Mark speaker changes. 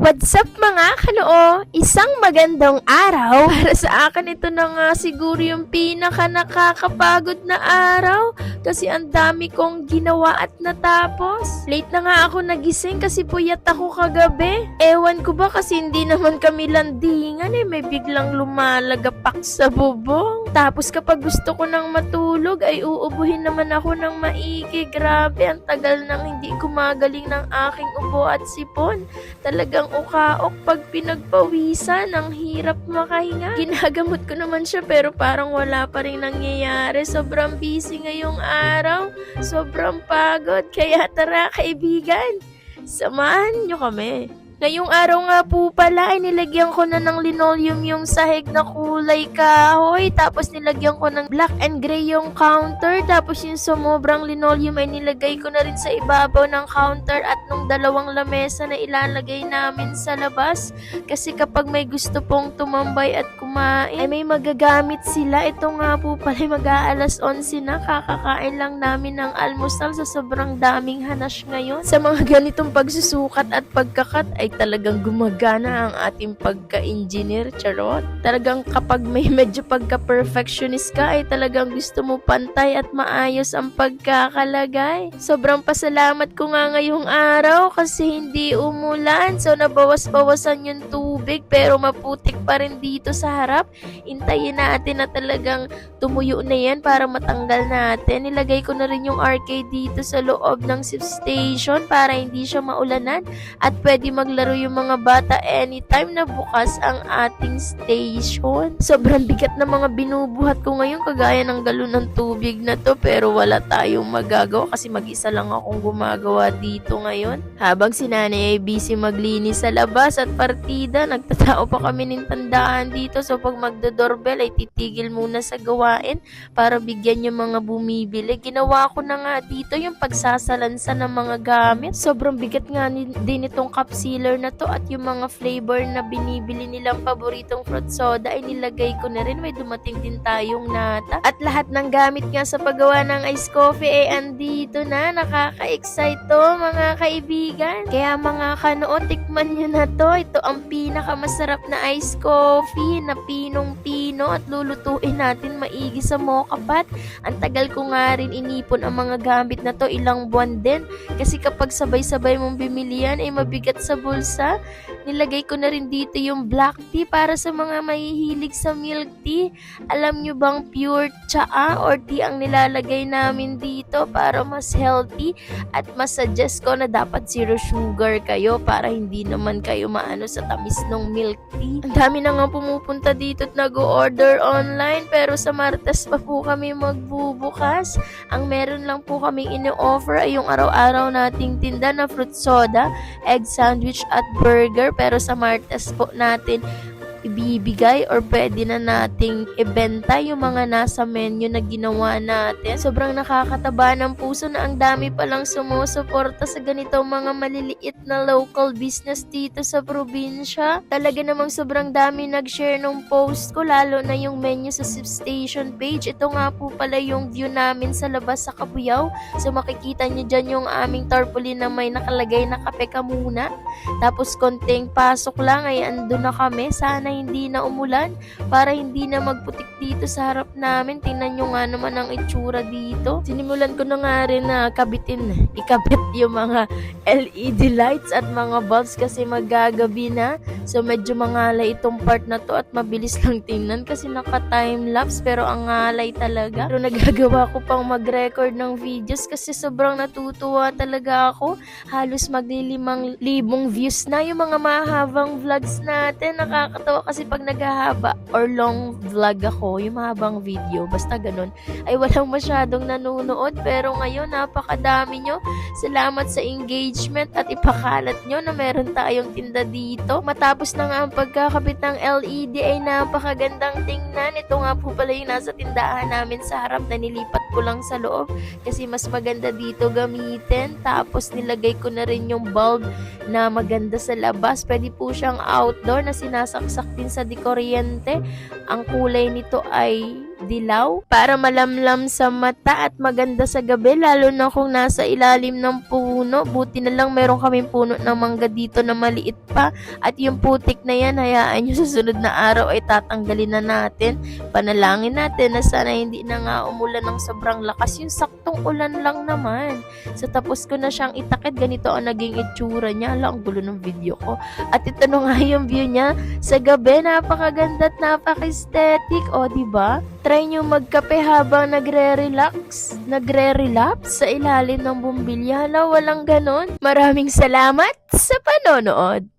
Speaker 1: What's up mga kanoo? Isang magandang araw. Para sa akin ito na nga siguro yung pinaka nakakapagod na araw kasi ang dami kong ginawa at natapos. Late na nga ako nagising kasi puyat ako kagabi. Ewan ko ba kasi hindi naman kami landingan may biglang lumalagapak sa bubong. Tapos kapag gusto ko nang matulog ay uubuhin naman ako ng maigi. Grabe, ang tagal nang hindi gumagaling ng aking ubo at sipon. Talagang ukaok pag pinagpawisan, ang hirap makahinga. Ginagamot ko naman siya pero parang wala pa rin nangyayari. Sobrang busy ngayong araw, sobrang pagod. Kaya tara kaibigan, samahan nyo kami. Ngayong araw nga po pala ay nilagyan ko na ng linoleum yung sahig na kulay kahoy. Tapos nilagyan ko ng black and gray yung counter. Tapos yung sumobrang linoleum ay nilagay ko na rin sa ibabaw ng counter at nung dalawang lamesa na ilalagay namin sa labas. Kasi kapag may gusto pong tumambay at kumain ay may magagamit sila. Ito nga po pala mag-aalas 11 na. Kakakain lang namin ng almusal sa sobrang daming hanash ngayon. Sa mga ganitong pagsusukat at pagkakat ay talagang gumagana ang ating pagka-engineer, charot. Talagang kapag may medyo pagka-perfectionist ka ay talagang gusto mo pantay at maayos ang pagkakalagay. Sobrang pasalamat ko nga ngayong araw kasi hindi umulan, so nabawas-bawasan yung tubig pero maputik pa rin dito sa harap. Intayin natin na talagang tumuyo na yan para matanggal natin. Nilagay ko na rin yung arcade dito sa loob ng station para hindi siya maulanan at pwede maglaro yung mga bata anytime na bukas ang ating station. Sobrang bigat na mga binubuhat ko ngayon kagaya ng galon ng tubig na to pero wala tayong magagawa kasi mag-isa lang akong gumagawa dito ngayon. Habang si nanay ay busy maglinis sa labas at partida, nagtatao pa kami ng tandaan dito so pag magdo-doorbell ay titigil muna sa gawain para bigyan yung mga bumibili. Ginawa ko na nga dito yung pagsasalansa ng mga gamit. Sobrang bigat nga din itong cup sealer na to at yung mga flavor na binibili nilang paboritong fruit soda ay nilagay ko na rin. May dumating din tayong nata. At lahat ng gamit nga sa paggawa ng ice coffee ay andito na. Nakaka-excite to mga kaibigan. Kaya mga kanoo, tikman nyo na to. Ito ang pinakamasarap na ice coffee na pinong-pino at lulutuin natin maigi sa mocha pot. Ang tagal ko nga rin inipon ang mga gamit na to, ilang buwan din. Kasi kapag sabay-sabay mong bimili yan ay mabigat sa bulsa. Nilagay ko na rin dito yung black tea para sa mga mahihilig sa milk tea. Alam nyo bang pure tsaa or tea ang nilalagay namin dito para mas healthy at mas suggest ko na dapat zero sugar kayo para hindi naman kayo maano sa tamis ng milk tea. Ang dami na nga pumupunta dito at nag-order online pero sa Martes pa po kami magbubukas. Ang meron lang po kaming ini-offer ay yung araw-araw nating tinda na fruit soda, egg sandwich at burger pero sa Martes po natin ibibigay or pwede na nating ibenta yung mga nasa menu na ginawa natin. Sobrang nakakataba ng puso na ang dami palang sumusuporta sa ganitong mga maliliit na local business dito sa probinsya. Talaga namang sobrang dami nag-share ng post ko lalo na yung menu sa station page. Ito nga po pala yung view namin sa labas sa Kabuyao. So makikita nyo dyan yung aming tarpaulin na may nakalagay na kape ka muna. Tapos konting pasok lang ay andun na kami. Sana hindi na umulan para hindi na magputik dito sa harap namin. Tingnan nyo nga naman ang itsura dito. Sinimulan ko na nga rin na ikabit yung mga LED lights at mga bulbs kasi magagabi na. So medyo mangalay itong part na to at mabilis lang tingnan kasi naka-time-lapse pero ang ngalay talaga. Pero nagagawa ko pang mag-record ng videos kasi sobrang natutuwa talaga ako. Halos magli5,000 views na yung mga mahabang vlogs natin. Nakakatawa kasi pag naghahaba or long vlog ako, yung mahabang video, basta ganun, ay walang masyadong nanonood. Pero ngayon, napakadami nyo. Salamat sa engagement at ipakalat nyo na meron tayong tinda dito. Matapos na nga ang pagkakabit ng LED ay napakagandang tingnan. Ito nga po pala yung nasa tindahan namin sa harap na nilipat ko lang sa loob kasi mas maganda dito gamitin. Tapos nilagay ko na rin yung bulb na maganda sa labas. Pwede po siyang outdoor na sinasaksak din sa kuryente. Ang kulay nito ay dilaw para malamlam sa mata at maganda sa gabi lalo na kung nasa ilalim ng puno. puno. Buti na lang meron kaming puno ng mangga dito na maliit pa. At yung putik na yan, hayaan nyo sa sunod na araw ay tatanggalin na natin. Panalangin natin na sana hindi na nga umulan ng sobrang lakas. Yung saktong ulan lang naman. So tapos ko na siyang itakid. Ganito ang naging itsura niya. Hala, ang gulo ng video ko. At ito na nga yung view niya sa gabi. Napakaganda at napaka-aesthetic. O, diba? Try nyo magkape habang nagre-relax, nagre-relapse sa ilalim ng bumbilya. Hala, walang ganon. Maraming salamat sa panonood.